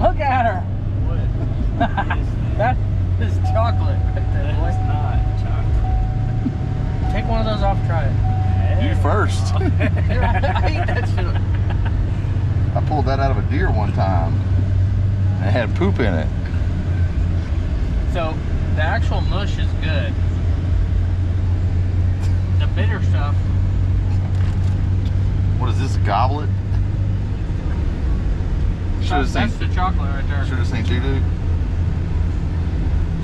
Look at her. What? That is chocolate right there, boy. It's not chocolate. Take one of those off, try it. You first. I ate that shit. I pulled that out of a deer one time. And it had poop in it. So the actual mush is good. The bitter stuff. What is this, a goblet? That's the chocolate right there. Should have seen you do.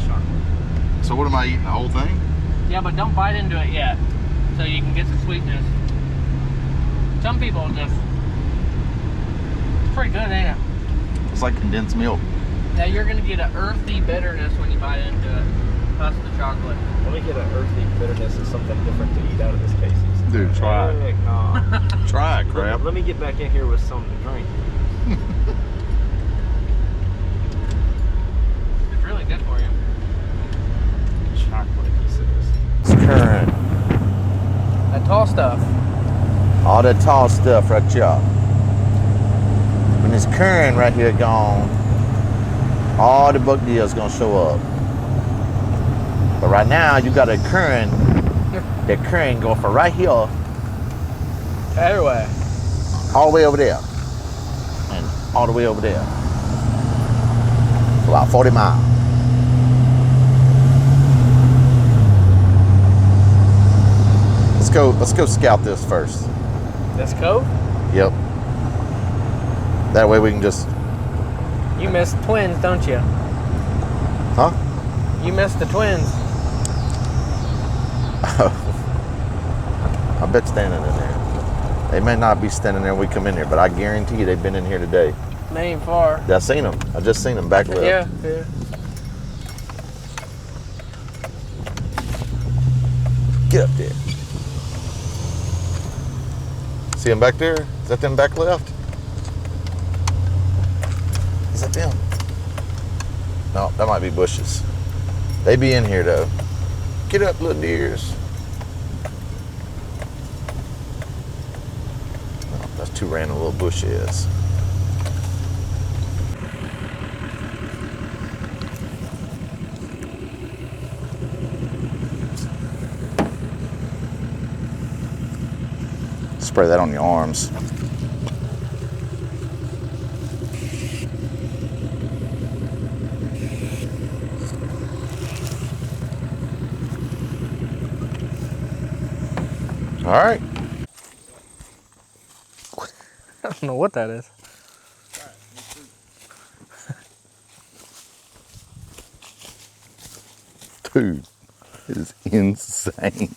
Chocolate. So what am I eating, the whole thing? Yeah, but don't bite into it yet, so you can get the sweetness. Some people just, it's pretty good, ain't it? It's like condensed milk. Now you're gonna get an earthy bitterness when you bite into it. That's the chocolate. Let me get an earthy bitterness and something different to eat out of this Casey's. Dude, try it. Heck no. Try it, crap. Let me get back in here with something to drink. It's really good for you. Chocolate, he says. It's current. That tall stuff. All that tall stuff right here. When this current right here gone, all the buck deer's gonna show up. But right now you got a current. That current go from right here Everywhere. all the way over there. And all the way over there. For about 40 miles. Let's go scout this first. This cove? Yep. That way we can just, You missed twins, don't you? huh? You missed the twins. I bet standing in there. They may not be standing there when we come in here, but I guarantee you they've been in here today. They ain't far. I seen them. I just seen them back left. Yeah. Get up there. See them back there? Is that them back left? Is that them? No, that might be bushes. They be in here though. Get up, little deers. No, that's two random little bushes. Spray that on your arms. All right. I don't know what that is. Dude, it is insane.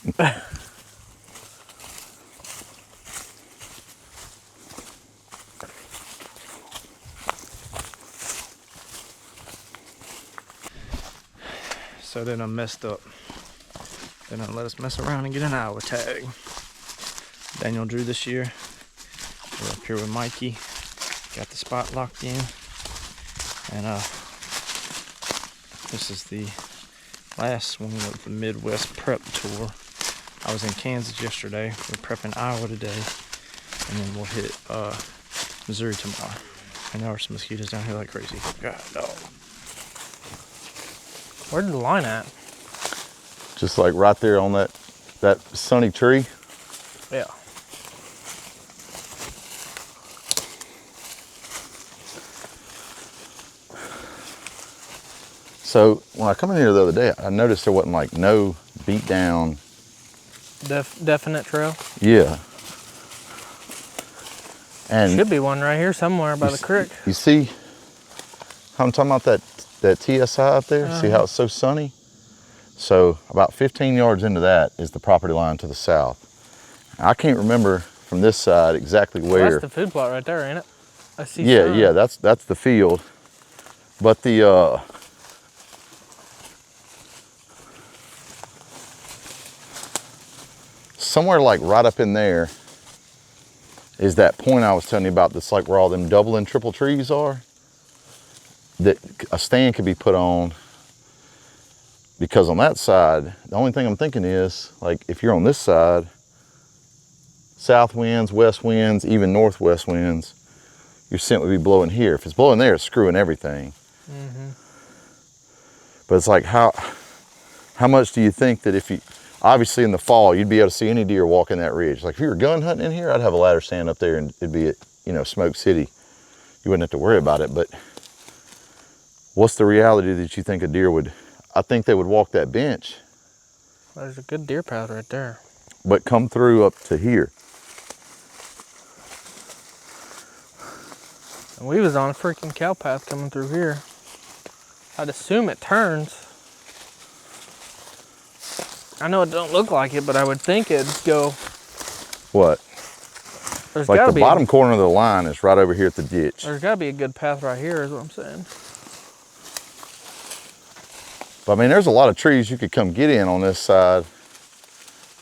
So then I messed up. They don't let us mess around and get an Iowa tag. Daniel drew this year. We're up here with Mikey. Got the spot locked in. And this is the last one of the Midwest prep tour. I was in Kansas yesterday. We're prepping Iowa today. And then we'll hit Missouri tomorrow. And there are some mosquitoes down here like crazy. God, dog. Where's the line at? Just like right there on that sunny tree. Yeah. So when I come in here the other day, I noticed there wasn't like no beat down. Definite trail? Yeah. And should be one right here somewhere by the creek. You see how I'm talking about that TSI up there? See how it's so sunny? So about 15 yards into that is the property line to the south. I can't remember from this side exactly where. Well, that's the food plot right there, ain't it? I see. Yeah, that's the field. But the somewhere like right up in there is that point I was telling you about, that's like where all them double and triple trees are, that a stand could be put on. Because on that side, the only thing I'm thinking is, like, if you're on this side, south winds, west winds, even northwest winds, your scent would be blowing here. If it's blowing there, it's screwing everything. But it's like, how much do you think that if you, obviously in the fall, you'd be able to see any deer walking that ridge. Like if you were gun hunting in here, I'd have a ladder stand up there and it'd be at, you know, Smoke City. You wouldn't have to worry about it. But what's the reality that you think a deer would, I think they would walk that bench. There's a good deer path right there. But come through up to here. And we was on a freaking cow path coming through here. I'd assume it turns. I know it don't look like it, but I would think it'd go. What? There's Like gotta the be bottom corner of the line is right over here at the ditch. There's gotta be a good path right here, is what I'm saying. But I mean, there's a lot of trees you could come get in on this side.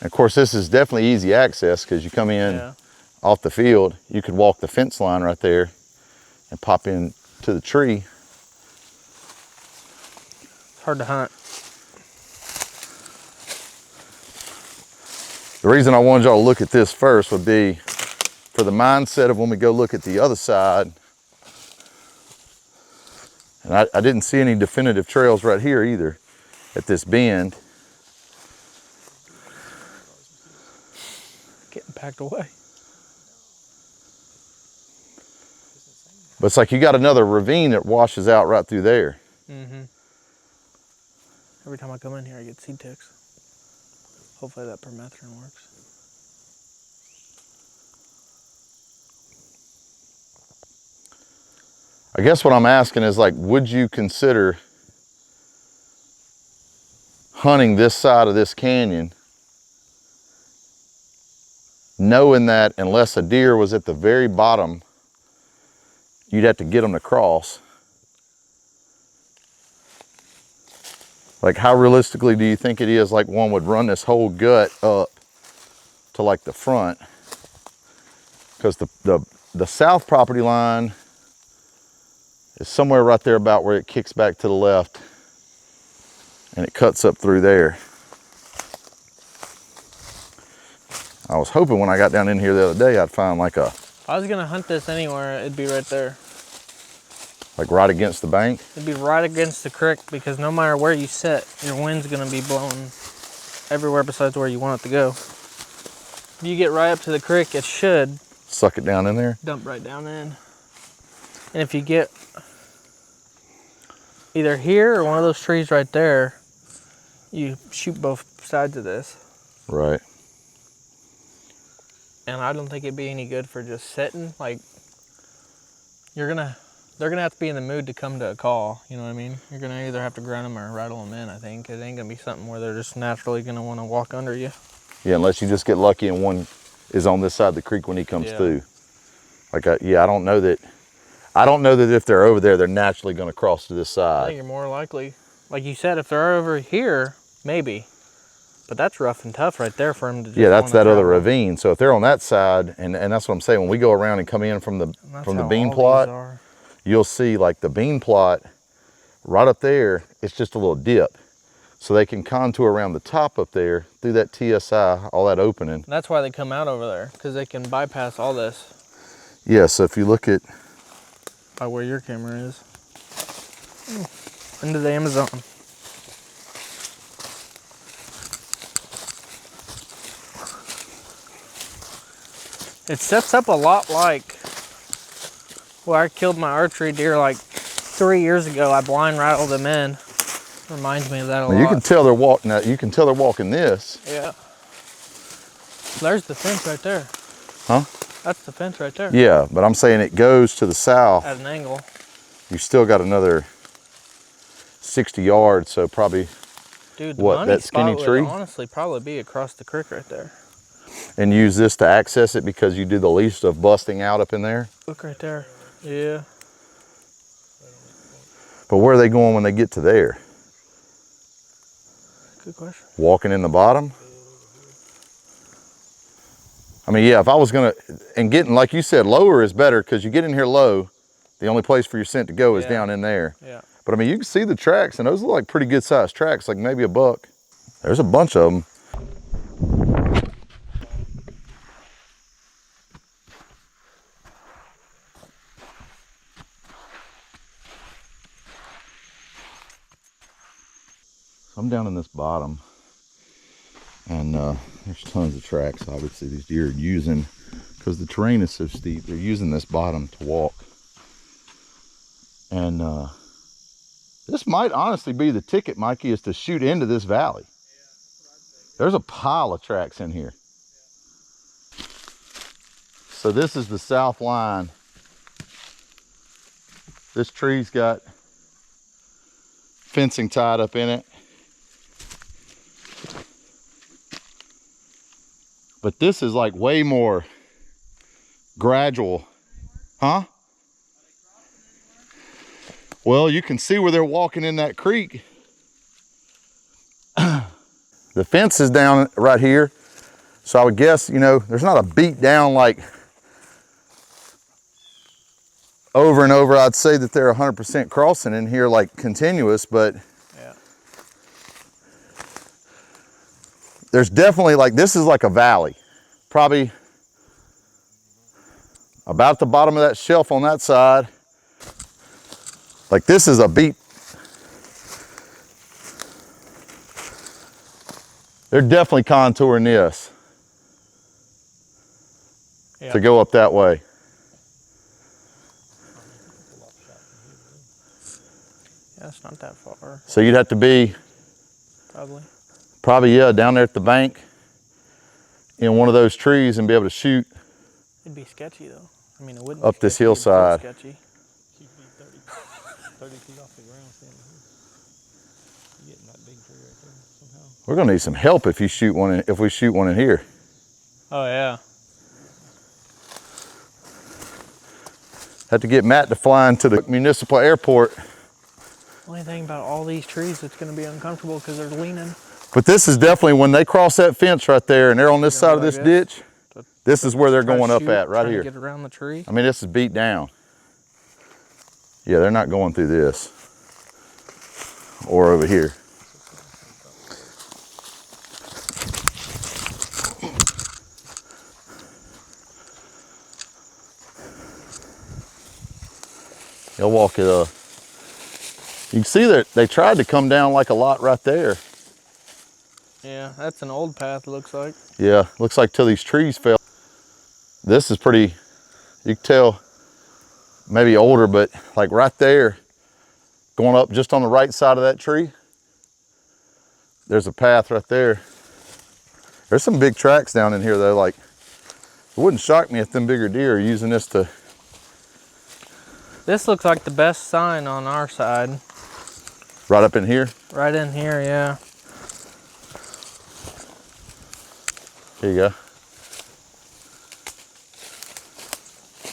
And of course, this is definitely easy access because you come in off the field. You could walk the fence line right there and pop in to the tree. It's hard to hunt. The reason I wanted y'all to look at this first would be for the mindset of when we go look at the other side. And I didn't see any definitive trails right here either at this bend. Getting packed away. But it's like you got another ravine that washes out right through there. Every time I come in here, I get seed ticks. Hopefully that permethrin works. I guess what I'm asking is like, would you consider hunting this side of this canyon knowing that unless a deer was at the very bottom, you'd have to get them to cross? Like how realistically do you think it is like one would run this whole gut up to like the front? Because the south property line is somewhere right there about where it kicks back to the left and it cuts up through there. I was hoping when I got down in here the other day, I'd find like a... If I was gonna hunt this anywhere, it'd be right there. Like right against the bank? It'd be right against the creek because no matter where you sit, your wind's gonna be blowing everywhere besides where you want it to go. If you get right up to the creek, it should Suck it down in there? dump right down in. And if you get either here or one of those trees right there, you shoot both sides of this. Right. And I don't think it'd be any good for just sitting. Like, they're gonna have to be in the mood to come to a call. You know what I mean? You're gonna either have to grunt them or rattle them in. I think it ain't gonna be something where they're just naturally gonna want to walk under you. Yeah, unless you just get lucky and one is on this side of the creek when he comes through. Like, I don't know that if they're over there, they're naturally going to cross to this side. I think you're more likely, like you said, if they're over here, maybe. But that's rough and tough right there for them to just that's that other travel. ravine. So if they're on that side, and that's what I'm saying, when we go around and come in from the bean plot, you'll see like the bean plot right up there, it's just a little dip. So they can contour around the top up there through that TSI, all that opening. That's why they come out over there, because they can bypass all this. Yeah, so if you look at... By where your camera is. Into the Amazon. It sets up a lot like where I killed my archery deer like 3 years ago. I blind rattled them in. Reminds me of that a lot. You can tell they're walking. Now you can tell they're walking this. Yeah. There's the fence right there. Huh? That's the fence right there. Yeah, but I'm saying it goes to the south. At an angle. You still got another 60 yards, so probably. Dude, the what, money that skinny spot tree? would honestly probably be across the creek right there. And use this to access it because you do the least of busting out up in there. Look right there. Yeah. But where are they going when they get to there? Good question. Walking in the bottom? I mean, yeah, if I was gonna, and getting, like you said, lower is better because you get in here low, the only place for your scent to go is down in there. Yeah. But I mean, you can see the tracks, and those look like pretty good sized tracks, like maybe a buck. There's a bunch of them. I'm down in this bottom, and there's tons of tracks. Obviously, these deer are using, because the terrain is so steep, they're using this bottom to walk. And this might honestly be the ticket, Mikey, is to shoot into this valley. There's a pile of tracks in here. So this is the south line. This tree's got fencing tied up in it. But this is like way more gradual. Huh? Well, you can see where they're walking in that creek. The fence is down right here. So I would guess, you know, there's not a beat down like over and over. I'd say that they're 100% crossing in here like continuous, but Yeah. there's definitely like, this is like a valley. Probably about the bottom of that shelf on that side. Like this is a beat. They're definitely contouring this Yeah. to go up that way. Yeah, it's not that far, So you'd have to be probably. yeah, down there at the bank in one of those trees and be able to shoot It'd be sketchy though. I mean, it wouldn't up be this sketchy, it'd feel hillside. sketchy. She'd be 30 feet off the ground standing here. You're getting that big tree right there somehow. We're gonna need some help if you shoot one in, if we shoot one in here. Oh yeah. Have to get Matt to fly into the municipal airport. Only thing about all these trees, it's going to be uncomfortable because they're leaning. But this is definitely when they cross that fence right there and they're on this side of this ditch. This is where they're Try to going up shoot, at, right trying to here. Get around the tree. I mean, this is beat down. Yeah, they're not going through this or over here. They'll walk it up. You can see that they tried to come down like a lot right there. Yeah, that's an old path, it looks like. Yeah, looks like till these trees fell. This is pretty, you can tell, maybe older, but like right there, going up just on the right side of that tree, there's a path right there. There's some big tracks down in here though, like, it wouldn't shock me if them bigger deer are using this to. This looks like the best sign on our side. Right up in here? Right in here, yeah. Here you go.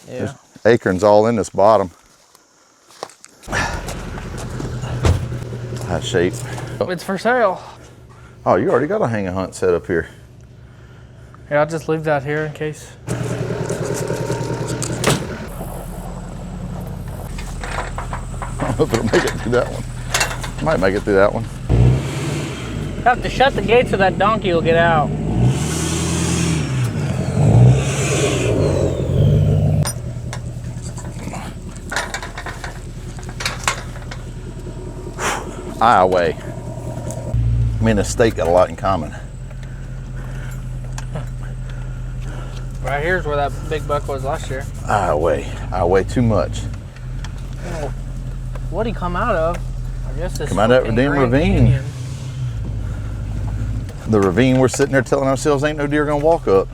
Yeah. There's acorns all in this bottom. That shape. It's for sale. Oh, you already got a hang a hunt set up here. Yeah, I'll just leave that here in case. I don't know if it'll make it through that one. Might make it through that one. Have to shut the gate so that donkey will get out. Iowa. Me and the state got a lot in common. Right here's where that big buck was last year. I weigh too much. Oh, what'd he come out of? I guess this Come out of that fucking Redeem Grand Ravine. Canyon. The ravine we're sitting there telling ourselves ain't no deer gonna walk up.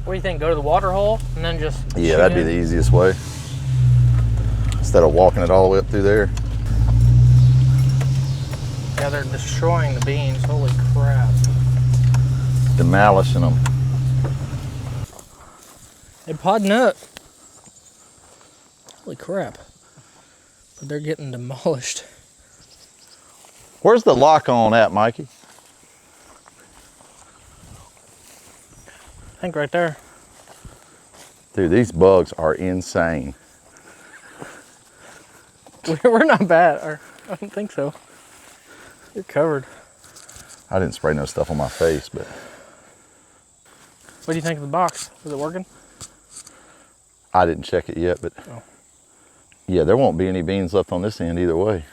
What do you think? Go to the water hole and then just Yeah, shoot that'd be in? the easiest way. Instead of walking it all the way up through there. Yeah, they're destroying the beans. Holy crap. Demolishing them. They're podding up. Holy crap. But they're getting demolished. Where's the lock on at, Mikey? I think right there. Dude, these bugs are insane. We're not bad. Or, I don't think so. You're covered. I didn't spray no stuff on my face, but What do you think of the box? Is it working? I didn't check it yet, but Oh. yeah, there won't be any beans left on this end either way.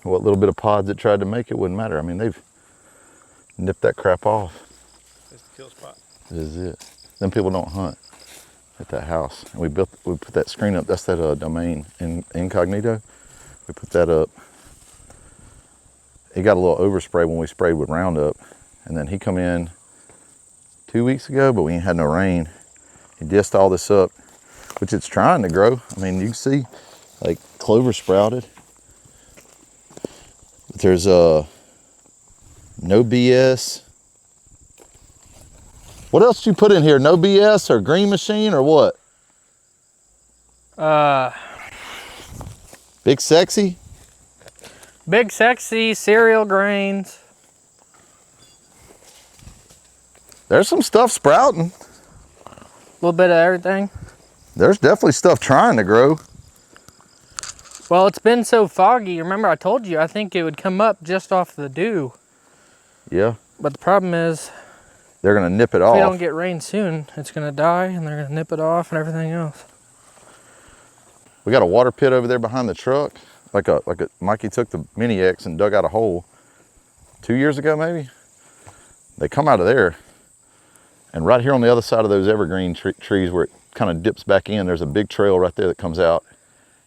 what little bit of pods it tried to make, it wouldn't matter. I mean, they've nipped that crap off. That's the kill spot. This is it. Them people don't hunt at that house. And we put that screen up. That's that domain incognito. We put that up. It got a little overspray when we sprayed with Roundup. And then he come in 2 weeks ago, but we ain't had no rain. He dissed all this up, which it's trying to grow. I mean, you can see like clover sprouted. But there's no BS. What else did you put in here? No BS or Green Machine or what? Big Sexy? Big Sexy, cereal grains. There's some stuff sprouting. A little bit of everything. There's definitely stuff trying to grow. Well, it's been so foggy. Remember I told you, I think it would come up just off the dew. Yeah. But the problem is, they're gonna nip it if off. we don't get rain soon, it's gonna die and they're gonna nip it off and everything else. We got a water pit over there behind the truck. Mikey took the Mini X and dug out a hole 2 years ago maybe. They come out of there. And right here on the other side of those evergreen trees where it kind of dips back in, there's a big trail right there that comes out.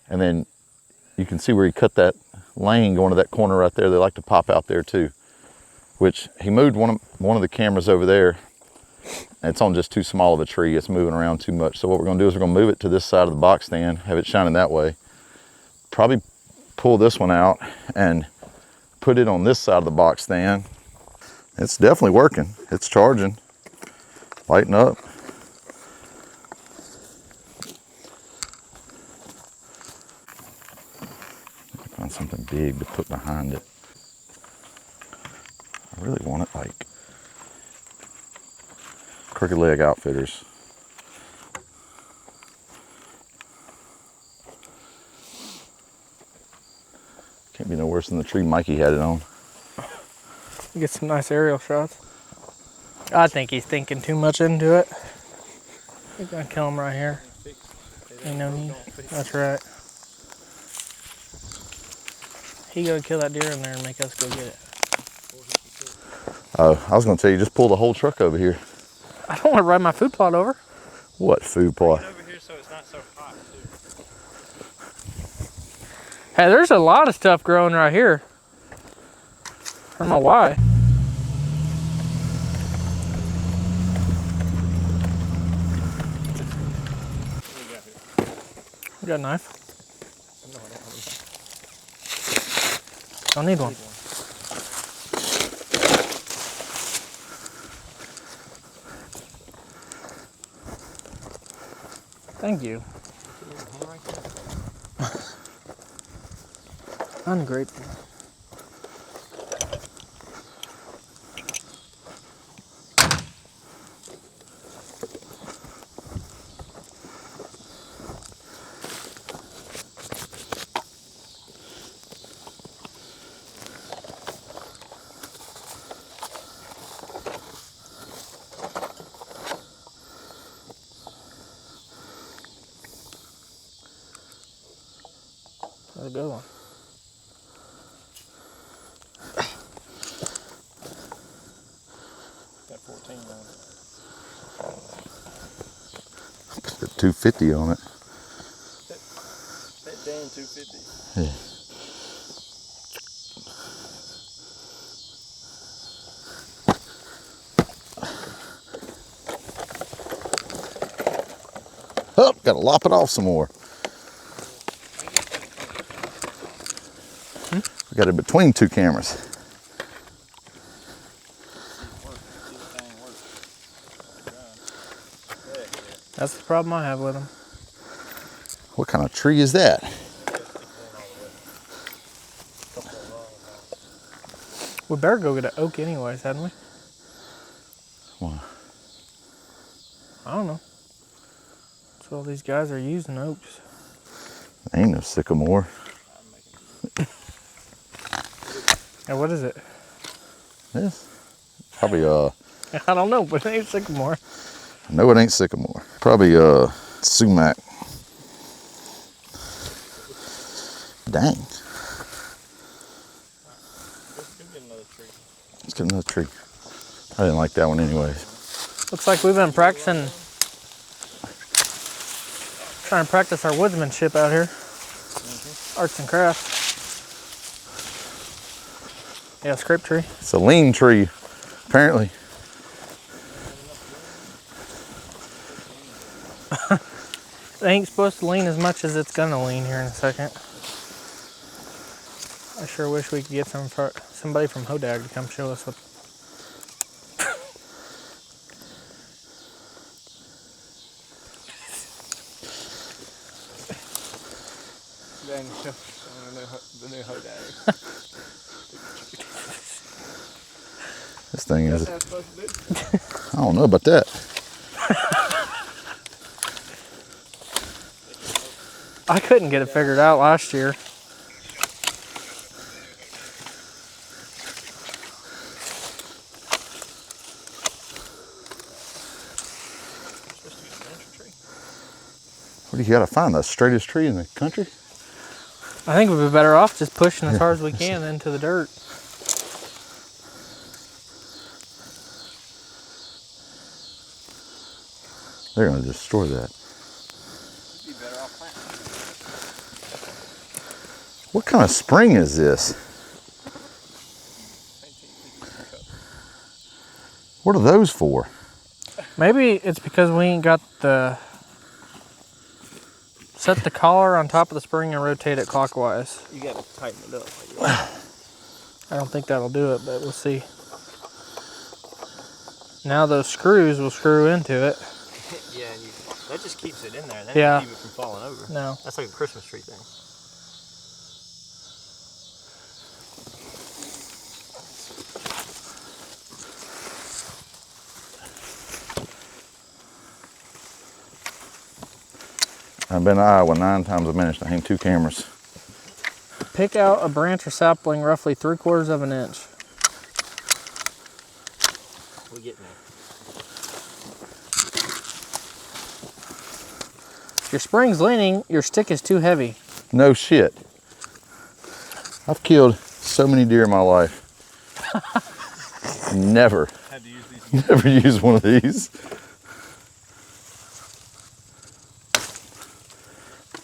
And then you can see where he cut that lane going to that corner right there. They like to pop out there too, which he moved one of the cameras over there. And it's on just too small of a tree. It's moving around too much. So what we're gonna do is we're gonna move it to this side of the box stand, have it shining that way. Probably pull this one out and put it on this side of the box stand. It's definitely working. It's charging. Lighten up. Find something big to put behind it. I really want it like Crooked Leg Outfitters. Can't be no worse than the tree Mikey had it on. Get some nice aerial shots. I think he's thinking too much into it. He's gonna kill him right here. Ain't no need. That's right. He gonna kill that deer in there and make us go get it. Oh, I was gonna tell you, just pull the whole truck over here. I don't want to ride my food plot over. What food plot? Over here so it's not so hot too. Hey, there's a lot of stuff growing right here. I don't know why. You got a knife? No, I don't have Don't need one. Thank you. Ungrateful. That's a good one. Got 14 on it. Put 250 on it. That Dan 250. Yeah. Oh, gotta lop it off some more. We got it between two cameras. That's the problem I have with them. What kind of tree is that? We better go get an oak anyways, hadn't we? Why? I don't know. That's what all these guys are using, oaks. Ain't no sycamore. Hey, what is it? This? Probably I don't know, but it ain't sycamore. no, it ain't sycamore. Probably sumac. Dang. get another tree. I didn't like that one anyways. Looks like we've been practicing, trying to practice our woodsmanship out here. Arts and crafts. Yeah, scrape tree. It's a lean tree, apparently. It ain't supposed to lean as much as it's gonna lean here in a second. I sure wish we could get somebody from Hodag to come show us what. The new Hodag. This thing is, That's supposed to do. I don't know about that. I couldn't get it figured out last year. What do you gotta find? The straightest tree in the country? I think we'd be better off just pushing as hard as we can into the dirt. They're gonna destroy that. You'd be better off planting. What kind of spring is this? What are those for? Maybe it's because we ain't got the... Set the collar on top of the spring and rotate it clockwise. You gotta tighten it up. I don't think that'll do it, but we'll see. Now those screws will screw into it. Yeah, and that just keeps it in there. That Yeah. doesn't keep it from falling over. No. That's like a Christmas tree thing. I've been to Iowa 9 times. I've managed to hang 2 cameras. Pick out a branch or sapling roughly 3/4 of an inch. We're getting there. If your spring's leaning, your stick is too heavy. No shit. I've killed so many deer in my life. Never use one of these.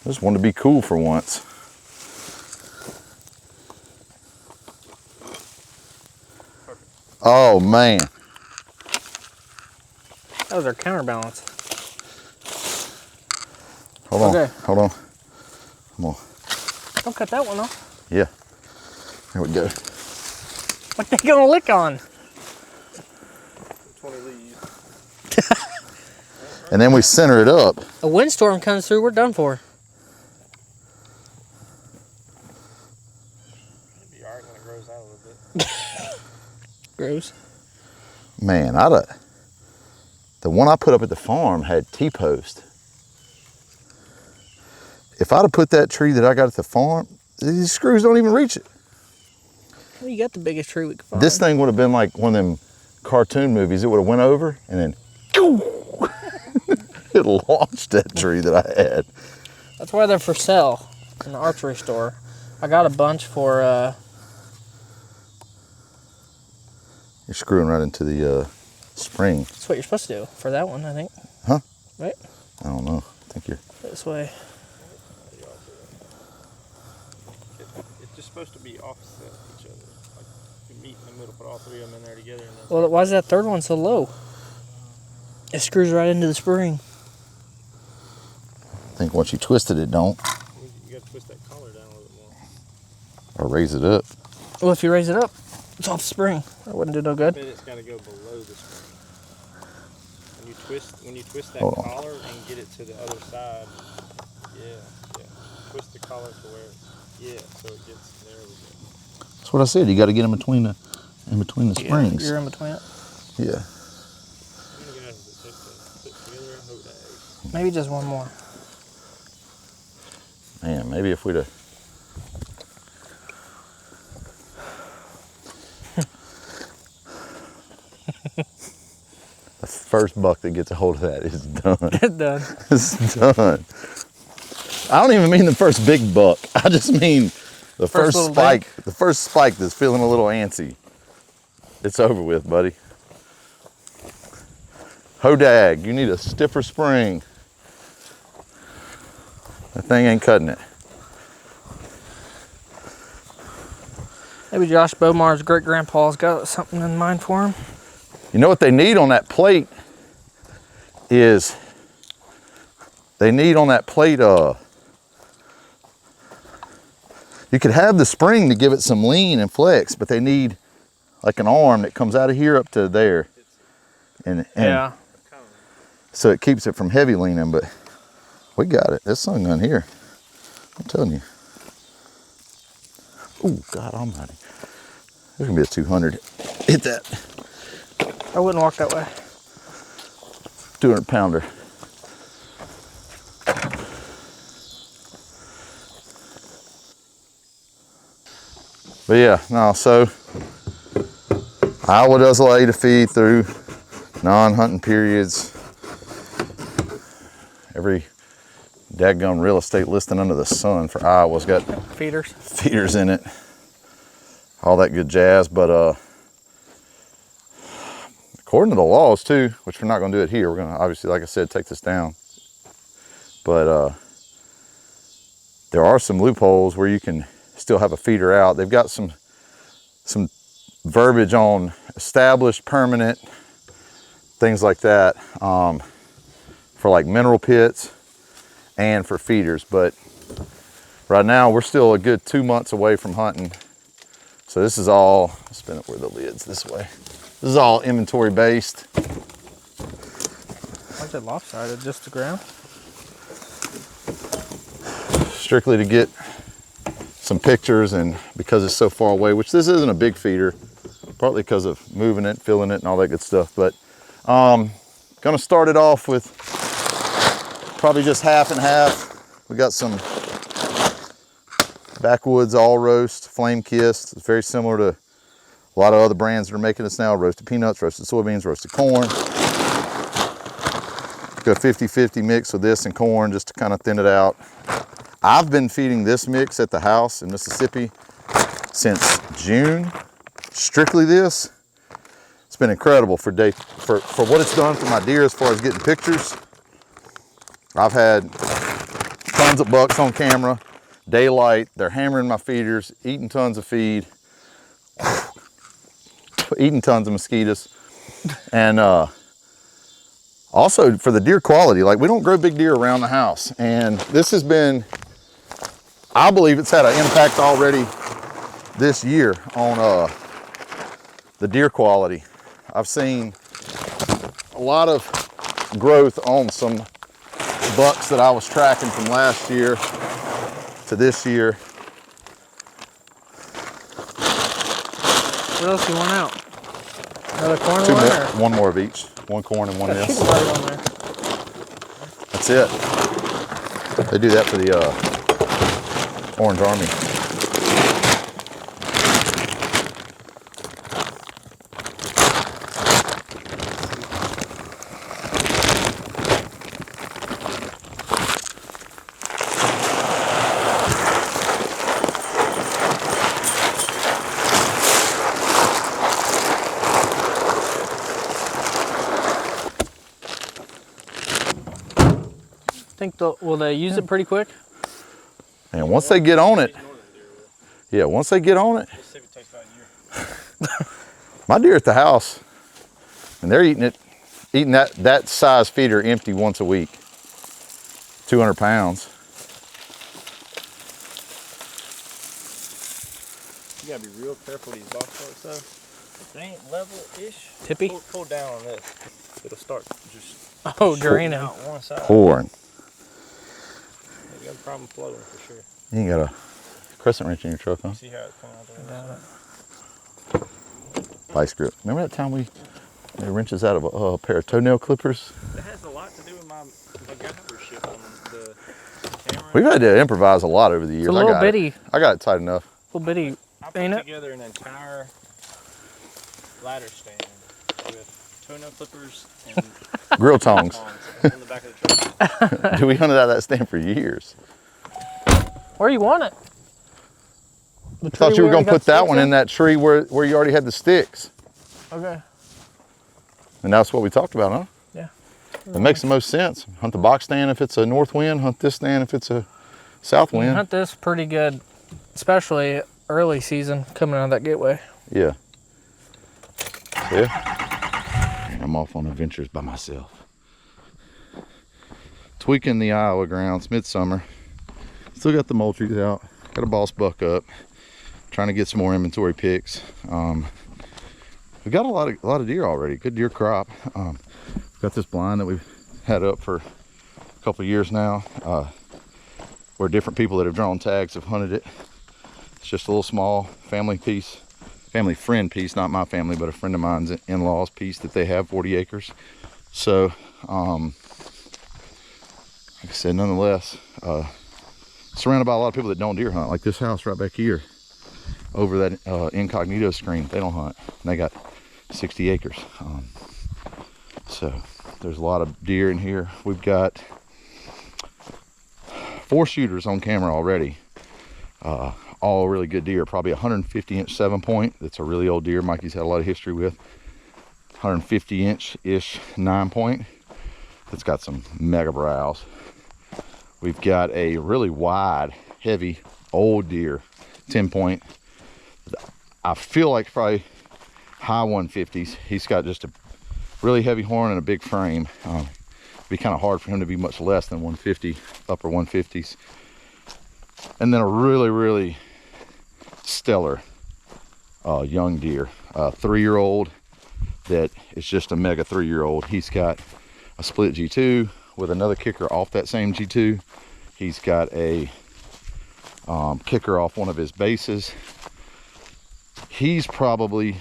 I just wanted to be cool for once. Oh man. That was our counterbalance. Hold on. Okay. Hold on. Come on. Don't cut that one off. Yeah. There we go. What they gonna lick on? 20 leaves. And then we center it up. A windstorm comes through, we're done for. It'll be alright when it grows out a little bit. Gross. Man, the one I put up at the farm had T-post. If I'd have put that tree that I got at the farm, these screws don't even reach it. Well, you got the biggest tree we could find. This thing would have been like one of them cartoon movies. It would have went over and then it launched that tree that I had. That's why they're for sale in the archery store. I got a bunch for, You're screwing right into the spring. that's what you're supposed to do for that one, I think. Huh? Right? I don't know. I think you're... This way. It's just supposed to be opposite each other. Like you meet in the middle, put all 3 of them in there together. And then Well, why is that third one so low? It screws right into the spring. I think once you twist it, it don't. you gotta twist that collar down a little bit more. Or raise it up. Well, if you raise it up, it's off the spring. That wouldn't do no good. Then it's gotta go below the spring. When you twist that Hold on. collar and get it to the other side, yeah. Twist the collar to where, so it gets there. We go. That's what I said. You got to get in between the springs. You're in between it. Yeah. I'm gonna get out of the put together a Hodag. Maybe just one more. Man, maybe if we'd have... The first buck that gets a hold of that is done. It's done. It's done. I don't even mean the first big buck. I just mean the first little spike. The first spike that's feeling a little antsy. It's over with, buddy. Hodag, you need a stiffer spring. That thing ain't cutting it. Maybe Josh Bomar's great grandpa's got something in mind for him. You know what they need on that plate is you could have the spring to give it some lean and flex, but they need like an arm that comes out of here up to there. And Yeah. so it keeps it from heavy leaning, but we got it. There's some gun here. I'm telling you. Oh, God almighty. There's gonna be a 200. Hit that. I wouldn't walk that way. 200 pounder. But yeah, no, so Iowa does allow you to feed through non-hunting periods. Every dadgum real estate listing under the sun for Iowa's got feeders in it. All that good jazz, but according to the laws too, which we're not gonna do it here, we're gonna obviously, like I said, take this down. But there are some loopholes where you can still have a feeder out. They've got some verbiage on established, permanent, things like that, for like mineral pits and for feeders. But right now we're still a good 2 months away from hunting. So this is all, I'll spin it where the lid's this way. This is all inventory based. Like that lopsided, just the ground. Strictly to get some pictures, and because it's so far away, which this isn't a big feeder, partly because of moving it, filling it, and all that good stuff. But gonna start it off with probably just half and half. We got some backwoods all roast, flame kissed. It's very similar to a lot of other brands that are making this now. Roasted peanuts, roasted soybeans, roasted corn. Go 50-50 mix with this and corn just to kind of thin it out. I've been feeding this mix at the house in Mississippi since June. Strictly this. It's been incredible for what it's done for my deer as far as getting pictures. I've had tons of bucks on camera, daylight, they're hammering my feeders, eating tons of feed, eating tons of mosquitoes. And also for the deer quality, like we don't grow big deer around the house. And this has been, I believe it's had an impact already this year on the deer quality. I've seen a lot of growth on some bucks that I was tracking from last year to this year. What else do you want out? Another corn Two one? more, Or? one more of each. One corn and one Got this. chicken right on there. That's it. They do that for the Orange Army. Will they use it pretty quick? And once they get on it, yeah, once they get on it, my deer at the house, and they're eating that size feeder empty once a week, 200 pounds. You gotta be real careful with these box parts though. If they ain't level-ish, Tippy? pull down on this. It'll start just draining out one side. Pouring. You got a problem floating for sure. You ain't got a crescent wrench in your truck, huh? See how it's coming out there? Vice grip. Remember that time we made wrenches out of a pair of toenail clippers? That has a lot to do with my gaffer ship on the camera. We've had to improvise a lot over the years. It's a little bitty. I got it tight enough. Little bitty, I put ain't it? together an entire ladder stand with toenail clippers and Grill tongs. on the back of the truck. Dude, we hunted out of that stand for years. Where you want it? I thought you were going to put that one in that tree where you already had the sticks. Okay. And that's what we talked about, huh? Yeah. It makes the most sense. Hunt the box stand if it's a north wind, hunt this stand if it's a south You can wind. hunt this pretty good, especially early season coming out of that gateway. Yeah. Yeah. I'm off on adventures by myself. Tweaking the Iowa grounds, midsummer. Still got the moultries out. Got a boss buck up. Trying to get some more inventory picks. We got a lot of deer already. Good deer crop. Got this blind that we've had up for a couple of years now, where different people that have drawn tags have hunted it. It's just a little small family piece, family friend piece, not my family, but a friend of mine's in-laws piece that they have, 40 acres. So, like I said, nonetheless, surrounded by a lot of people that don't deer hunt, like this house right back here over that incognito screen. They don't hunt, and they got 60 acres. So there's a lot of deer in here. We've got 4 shooters on camera already, all really good deer. Probably 150-inch 7-point. That's a really old deer Mikey's had a lot of history with. 150-inch-ish 9-point. That's got some mega brows. We've got a really wide, heavy, old deer 10-point. I feel like probably high 150s. He's got just a really heavy horn and a big frame. It'd be kind of hard for him to be much less than 150, upper 150s. And then a really, really stellar young deer, 3-year-old that is just a mega 3-year-old. He's got a split G2 with another kicker off that same G2. He's got a kicker off one of his bases. He's probably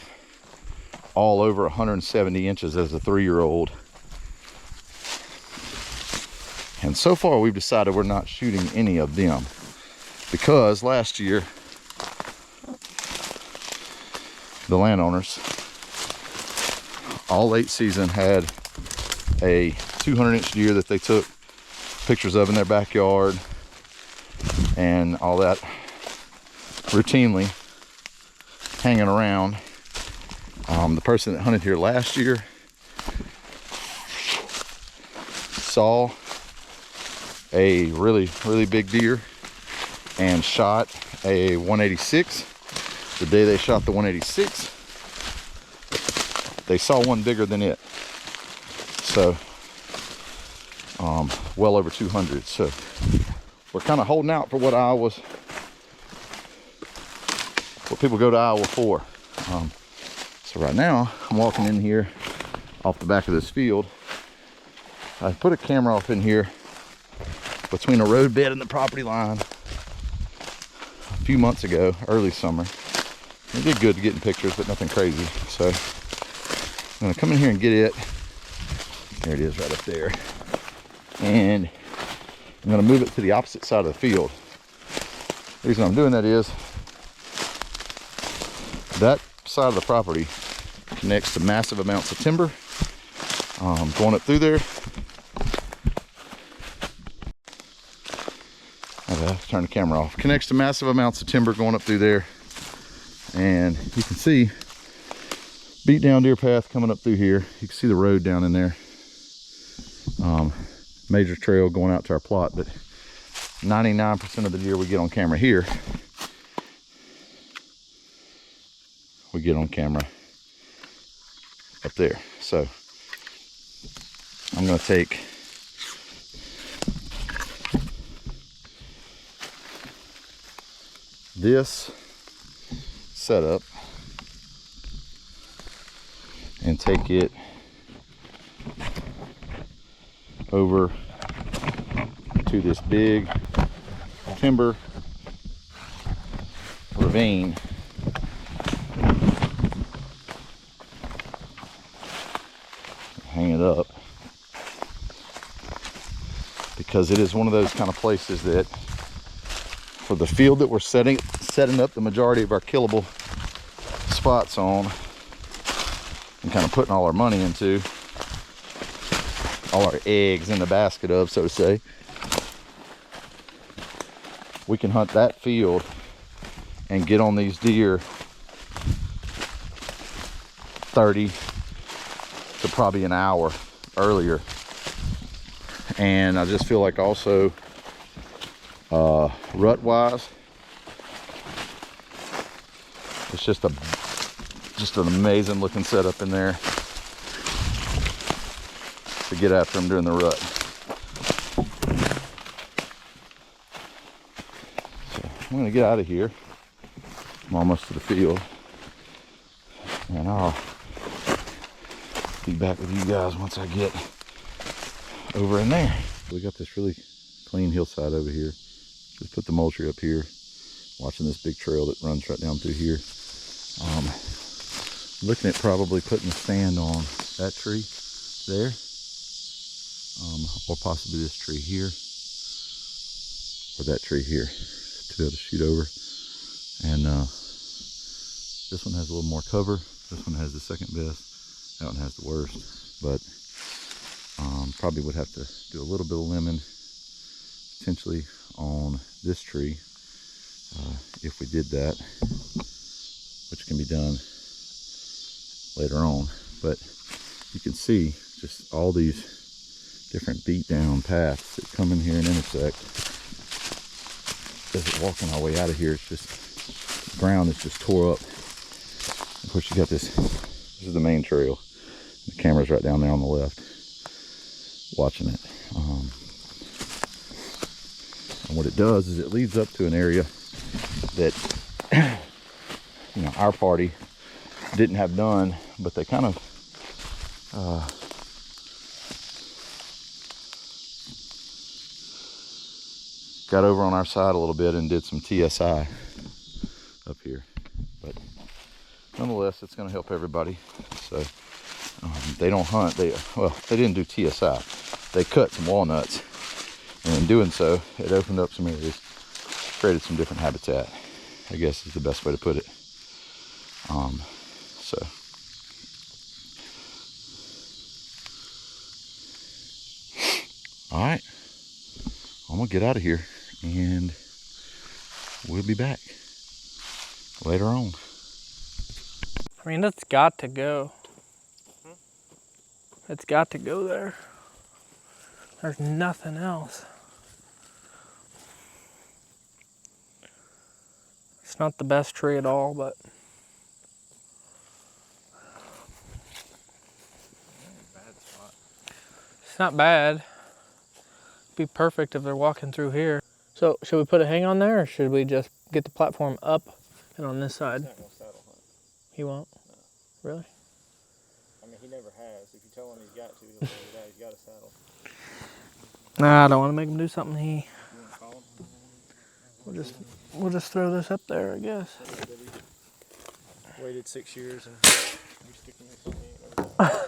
all over 170 inches as a 3-year-old. And so far we've decided we're not shooting any of them, because last year the landowners all late season had a 200-inch deer that they took pictures of in their backyard and all that, routinely hanging around. The person that hunted here last year saw a really, really big deer and shot a 186. The day they shot the 186, they saw one bigger than it. So, well over 200. So we're kind of holding out for what people go to Iowa for. So right now I'm walking in here off the back of this field. I put a camera off in here between a road bed and the property line a few months ago, early summer. It did good to getting pictures, but nothing crazy. So I'm gonna come in here and get it. There it is right up there. And I'm gonna move it to the opposite side of the field. The reason I'm doing that is that side of the property connects to massive amounts of timber. Going up through there. Okay, turn the camera off. Connects to massive amounts of timber going up through there. And you can see beat down deer path coming up through here. You can see the road down in there. Major trail going out to our plot, but 99% of the deer we get on camera here, we get on camera up there. So I'm going to take this setup and take it over to this big timber ravine. Hang it up, because it is one of those kind of places that, for the field that we're setting up the majority of our killable spots on and kind of putting all our money into, all our eggs in the basket of, so to say, we can hunt that field and get on these deer 30 to probably an hour earlier. And I just feel like also rut wise, it's just an amazing looking setup in there to get after them during the rut. So I'm gonna get out of here. I'm almost to the field, and I'll be back with you guys once I get over in there. We got this really clean hillside over here. Just put the mulch up here, watching this big trail that runs right down through here. Looking at probably putting a stand on that tree there, or possibly this tree here, or that tree here, to be able to shoot over. And this one has a little more cover. This one has the second best. That one has the worst. But probably would have to do a little bit of lemon potentially on this tree if we did that, which can be done later on. But you can see just all these different beat down paths that come in here and intersect. As we're walking our way out of here, it's just, the ground is just tore up. Of course, you got this is the main trail. The camera's right down there on the left, watching it. And what it does is it leads up to an area that, you know, our party didn't have done, but they kind of got over on our side a little bit and did some TSI up here. But nonetheless, it's going to help everybody. So they don't hunt. They didn't do TSI. They cut some walnuts, and in doing so, it opened up some areas, created some different habitat, I guess is the best way to put it. So all right, I'm gonna get out of here, and we'll be back later on. I mean, it's got to go. It's got to go there. There's nothing else. It's not the best tree at all, but it's not bad. Be perfect if they're walking through here. So should we put a hang on there, or should we just get the platform up and on this side? He's not gonna saddle hunt. He won't? No. Really? I mean, he never has. If you tell him he's got to, he'll figure it out. He's got a saddle. Nah, I don't want to make him do something he... You want to call him? We'll just throw this up there, I guess. Waited 6 years and you sticking with something he ain't never done.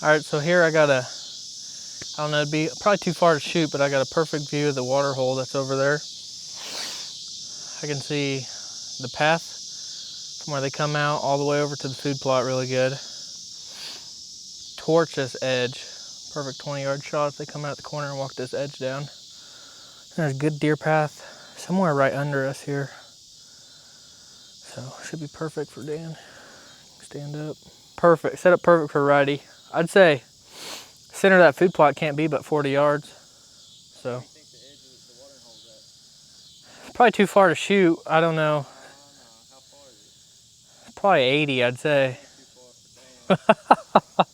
All right, so here I got I don't know, it'd be probably too far to shoot, but I got a perfect view of the water hole that's over there. I can see the path from where they come out all the way over to the food plot really good. Torch this edge. Perfect 20-yard shot if they come out the corner and walk this edge down. And there's a good deer path somewhere right under us here. So should be perfect for Dan. Stand up. Perfect, set up perfect for righty. I'd say center of that food plot can't be but 40 yards. So Where do you think the edge of the watering hole's at? probably too far to shoot. I don't know. No. How far is it? Probably 80, I'd say. Too far for Dan.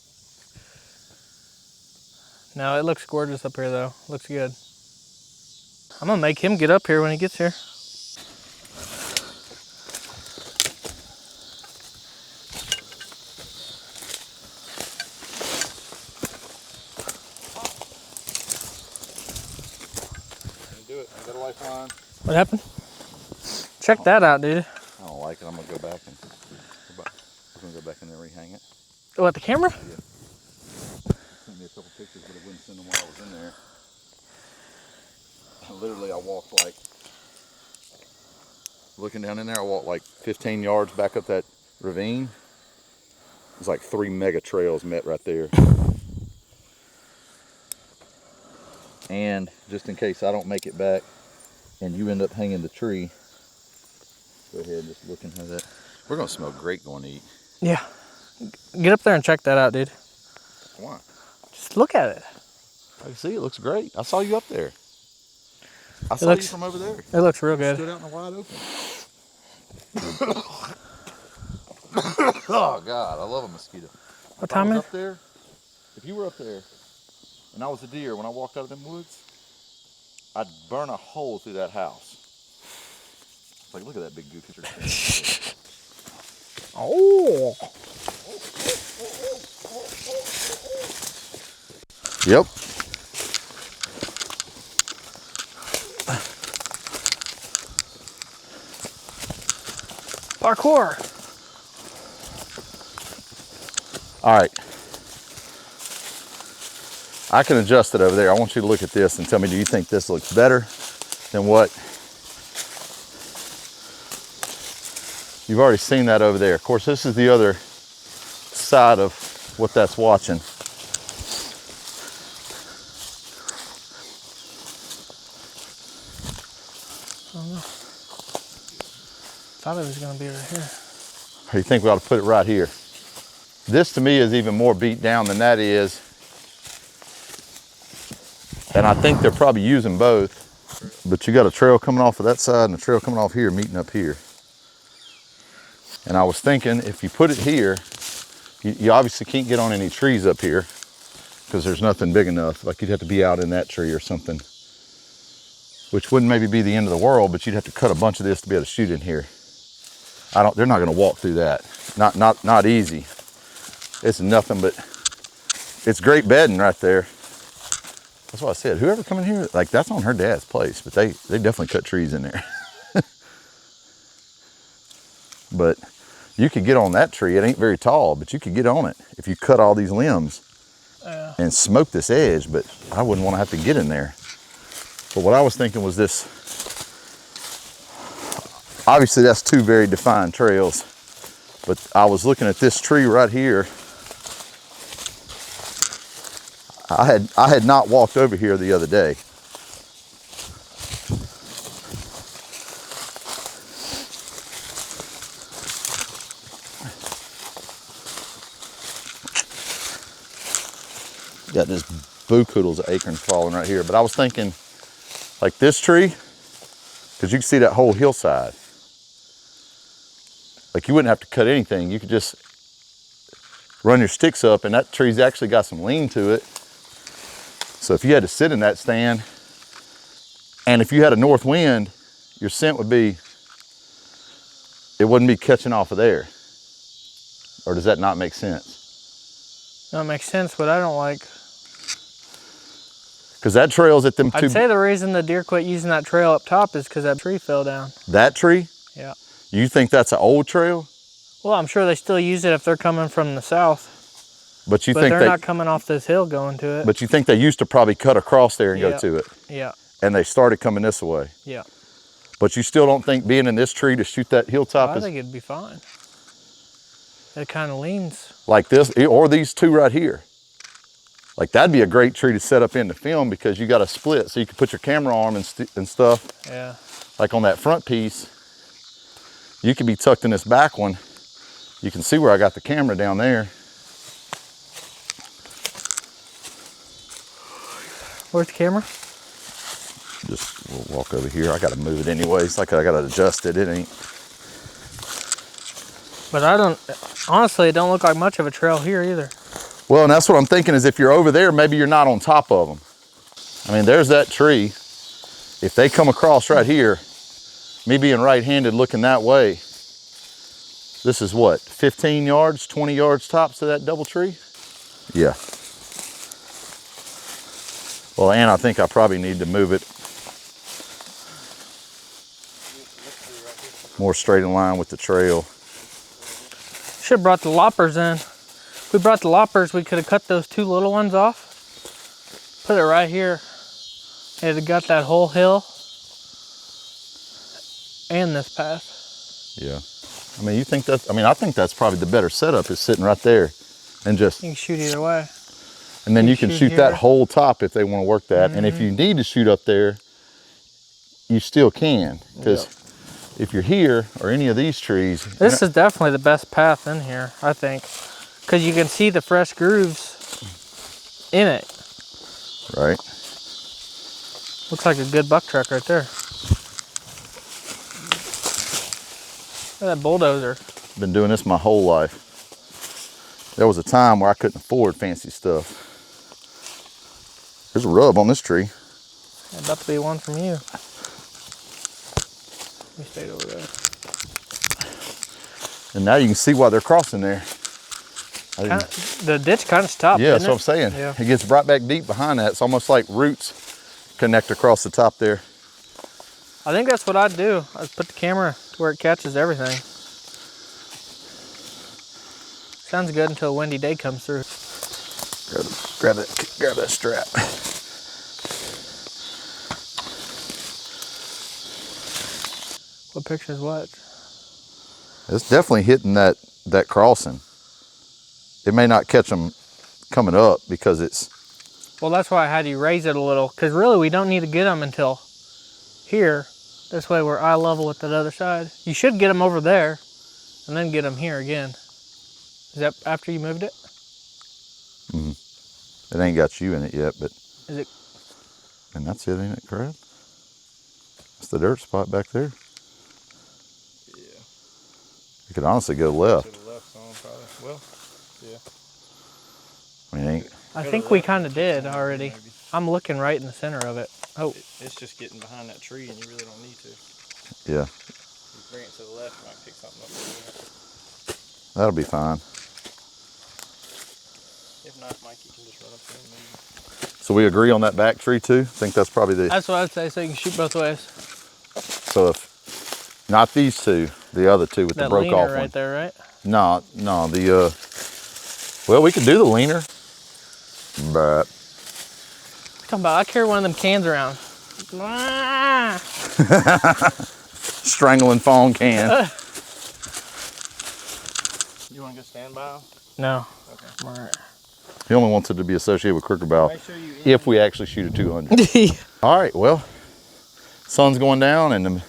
No, it looks gorgeous up here though. Looks good. I'm gonna make him get up here when he gets here. Do it. I got a lifeline. What happened? Check that out, dude. I don't like it. I'm gonna go back and go back in there and rehang it. Oh, at the camera? Yeah. Sent me a couple pictures, but I wouldn't send them while I was in there. Literally, I walked like, looking down in there, I walked like 15 yards back up that ravine. It's like 3 mega trails met right there. And just in case I don't make it back and you end up hanging the tree, go ahead and just look into that. We're gonna smell great going to eat. Yeah. Get up there and check that out, dude. Why? Just look at it. I can see it looks great. I saw you up there. I saw you from over there. It looks real good. Stood out in the wide open. Oh God, I love a mosquito. What time is it? Up there, if you were up there and I was a deer when I walked out of them woods, I'd burn a hole through that house. It's like, look at that big goofy tree. Oh. Yep. Parkour. All right. I can adjust it over there. I want you to look at this and tell me, do you think this looks better than what? You've already seen that over there. Of course, this is the other side of what that's watching. I don't know. Thought it was gonna be right here. Or you think we ought to put it right here? This to me is even more beat down than that is. And I think they're probably using both. But you got a trail coming off of that side and a trail coming off here, meeting up here. And I was thinking, if you put it here, you obviously can't get on any trees up here because there's nothing big enough. Like you'd have to be out in that tree or something, which wouldn't maybe be the end of the world, but you'd have to cut a bunch of this to be able to shoot in here. They're not gonna walk through that. Not easy. It's nothing but, it's great bedding right there. That's what I said. Whoever come in here, like that's on her dad's place, but they definitely cut trees in there. But you could get on that tree. It ain't very tall, but you could get on it if you cut all these limbs and smoke this edge, but I wouldn't want to have to get in there. But what I was thinking was this. Obviously that's two very defined trails, but I was looking at this tree right here. I had not walked over here the other day. Got this boo-koodles of acorns falling right here, but I was thinking like this tree, because you can see that whole hillside. Like you wouldn't have to cut anything. You could just run your sticks up, and that tree's actually got some lean to it. So if you had to sit in that stand, and if you had a north wind, your scent would be, it wouldn't be catching off of there. Or does that not make sense? No, it makes sense, but I don't like. Because that trail's at them two. I'd say the reason the deer quit using that trail up top is because that tree fell down. That tree? Yeah. You think that's an old trail? Well, I'm sure they still use it if they're coming from the south. But they're not coming off this hill going to it. But you think they used to probably cut across there and go to it? Yeah. And they started coming this way? Yeah. But you still don't think being in this tree to shoot that hilltop I think it'd be fine. It kind of leans. Like this, or these two right here. Like that'd be a great tree to set up in the film because you got a split, so you can put your camera arm and stuff. Yeah. Like on that front piece, you could be tucked in this back one. You can see where I got the camera down there. Where's the camera? Just we'll walk over here. I gotta move it anyways. Like I gotta adjust it. It ain't. But honestly, it don't look like much of a trail here either. Well, and that's what I'm thinking is if you're over there, maybe you're not on top of them. I mean, there's that tree. If they come across right here, me being right-handed looking that way, this is what, 15 yards, 20 yards tops to that double tree? Yeah. Well, and I think I probably need to move it more straight in line with the trail. Should have brought the loppers in. If we brought the loppers, we could have cut those two little ones off. Put it right here It had got that whole hill and this path. Yeah. I mean, you think that's, I mean, I think that's probably the better setup is sitting right there and just, You can shoot either way. and then you can shoot that here. whole top if they want to work that. And if you need to shoot up there, you still can. Because if you're here or any of these trees. This is definitely the best path in here, I think. Because you can see the fresh grooves in it. Right. Looks like a good buck truck right there. Look at that bulldozer. Been doing this my whole life. There was a time where I couldn't afford fancy stuff. There's a rub on this tree. About to be one from you. We stayed over there. And now you can see why they're crossing there. The ditch kind of stopped. Yeah, that's what I'm saying. Yeah. It gets right back deep behind that. It's almost like roots connect across the top there. I think that's what I'd do. I'd put the camera to where it catches everything. Sounds good until a windy day comes through. Grab that strap. What picture is what? It's definitely hitting that crossing. It may not catch them coming up because it's... Well, that's why I had you raise it a little, because really we don't need to get them until here. This way we're eye level with that other side. You should get them over there and then get them here again. Is that after you moved it? Mm-hmm. It ain't got you in it yet, but... Is it? And that's it, ain't it, Crab? That's the dirt spot back there. Yeah. You could honestly go left. To the left some, probably. Well, yeah. I mean, ain't... I think we kind of did already. Maybe. I'm looking right in the center of it. Oh. It's just getting behind that tree and you really don't need to. Yeah. You bring it to the left, you might pick something up over there. That'll be fine. If not, Mike, you can just run up there and move. So we agree on that back tree too? I think that's probably the... That's what I'd say, so you can shoot both ways. So if... Not these two, the other two with that the broke off right one. there, right? No, the... Well, we could do the leaner. But... Talking about, I carry one of them cans around. Strangling phone can. You want to go stand by? No. Okay. All right. He only wants it to be associated with crooked bow Make sure you if we actually shoot a 200. All right, well, sun's going down and the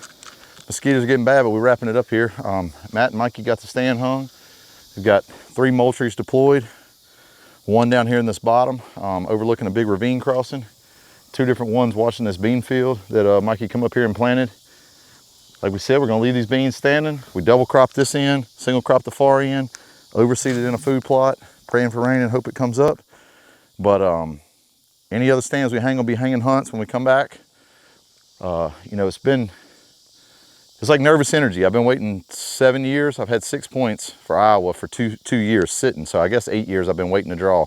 mosquitoes are getting bad, but we're wrapping it up here. Matt and Mikey got the stand hung. We've got 3 moultries deployed. One down here in this bottom, overlooking a big ravine crossing. 2 different ones watching this bean field that Mikey come up here and planted. Like we said, we're gonna leave these beans standing. We double crop this end, single crop the far end, overseed it in a food plot, praying for rain and hope it comes up. But any other stands we hang will be hanging hunts when we come back. You know, it's like nervous energy. I've been waiting 7 years. I've had 6 points for Iowa for two years sitting. So I guess 8 years I've been waiting to draw.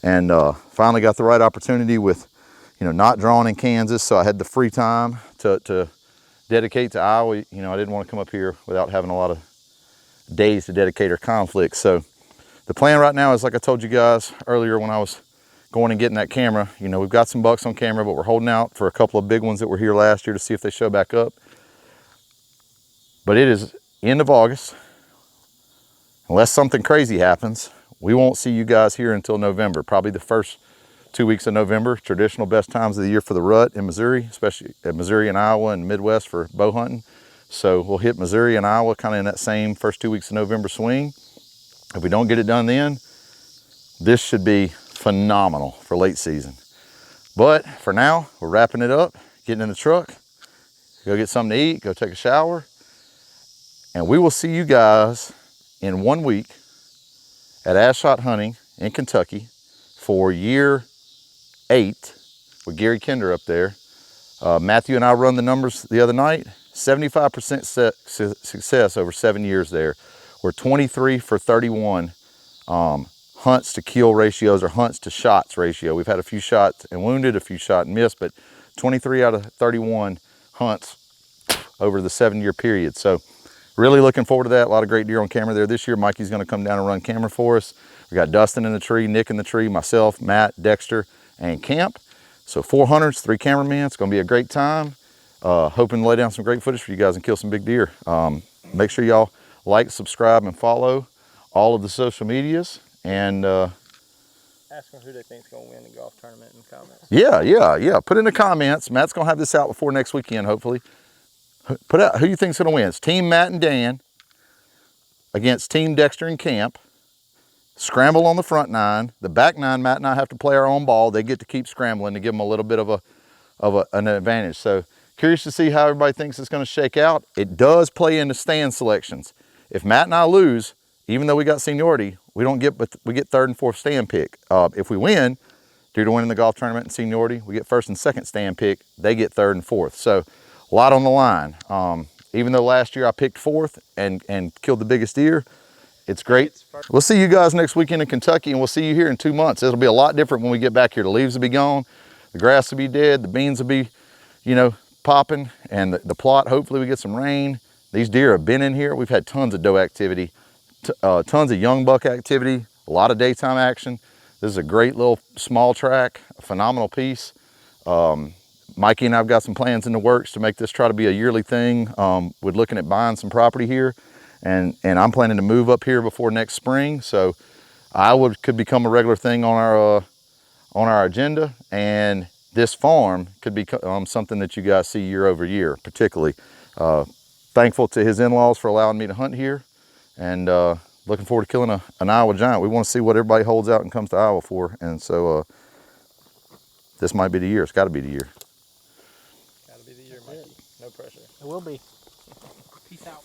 And finally got the right opportunity with, you know, not drawing in Kansas. So I had the free time to dedicate to Iowa. You know, I didn't want to come up here without having a lot of days to dedicate or conflict. So the plan right now is, like I told you guys earlier when I was going and getting that camera, you know, we've got some bucks on camera, but we're holding out for a couple of big ones that were here last year to see if they show back up. But it is end of August. Unless something crazy happens, we won't see you guys here until November, probably the first 2 weeks of November. Traditional best times of the year for the rut in Missouri, especially at Missouri and Iowa and Midwest for bow hunting. So we'll hit Missouri and Iowa kind of in that same first 2 weeks of November swing. If we don't get it done then, this should be phenomenal for late season. But for now, we're wrapping it up, getting in the truck, go get something to eat, go take a shower, and we will see you guys in 1 week at Ass Shot Hunting in Kentucky for year 8 with Gary Kinder up there. Matthew and I run the numbers the other night. 75% success over 7 years there. We're 23 for 31 hunts to kill ratios or hunts to shots ratio. We've had a few shots and wounded, a few shot and missed, but 23 out of 31 hunts over the 7-year period. So really looking forward to that. A lot of great deer on camera there this year. Mikey's gonna come down and run camera for us. We got Dustin in the tree, Nick in the tree, myself, Matt, Dexter, and Camp. So 4 hunters, 3 cameramen. It's gonna be a great time. Hoping to lay down some great footage for you guys and kill some big deer. Make sure y'all like, subscribe, and follow all of the social medias. And Ask them who they think's gonna win the golf tournament in the comments. yeah. Put in the comments. Matt's gonna have this out before next weekend, hopefully. Put out who you think's gonna win. It's Team Matt and Dan against Team Dexter and Camp. Scramble on the front 9. The back 9, Matt and I have to play our own ball. They get to keep scrambling to give them a little bit of an advantage. So curious to see how everybody thinks it's gonna shake out. It does play into stand selections. If Matt and I lose, even though we got seniority, we get 3rd and 4th stand pick. If we win, due to winning the golf tournament and seniority, we get 1st and 2nd stand pick. They get 3rd and 4th. So a lot on the line. Even though last year I picked 4th and killed the biggest deer, it's great. We'll see you guys next weekend in Kentucky, and we'll see you here in 2 months. It'll be a lot different when we get back here. The leaves will be gone, the grass will be dead, the beans will be, popping, and the plot, hopefully we get some rain. These deer have been in here. We've had tons of doe activity, tons of young buck activity, a lot of daytime action. This is a great little small track, a phenomenal piece. Mikey and I've got some plans in the works to make this try to be a yearly thing. We're looking at buying some property here, and I'm planning to move up here before next spring. So Iowa could become a regular thing on our agenda, and this farm could be something that you guys see year over year. Particularly thankful to his in-laws for allowing me to hunt here, and looking forward to killing an Iowa giant. We want to see what everybody holds out and comes to Iowa for, and so this might be the year. It's got to be the year. Gotta be the year, Mikey. No pressure. It will be. Peace out.